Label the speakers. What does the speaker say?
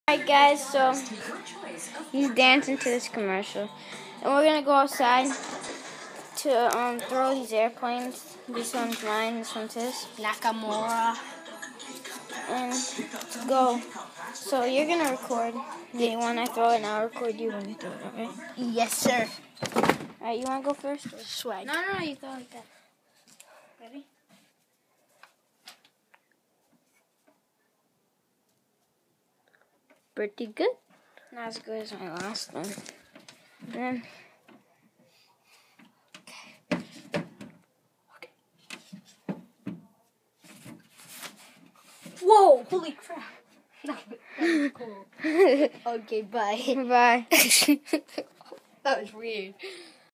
Speaker 1: Alright guys, so he's dancing to this commercial. And we're gonna go outside to throw these airplanes. This one's mine, this one's his.
Speaker 2: Nakamura.
Speaker 1: And go. So you're gonna record me when I throw it and I'll record you when you throw it, okay?
Speaker 2: Yes, sir.
Speaker 1: Alright, you wanna go first? Or?
Speaker 2: Swag.
Speaker 1: No, you throw it like that. Ready? Pretty good. Not as good as my last one. Then
Speaker 2: Whoa! Holy crap! That was cool. Okay, bye.
Speaker 1: bye.
Speaker 2: That was weird.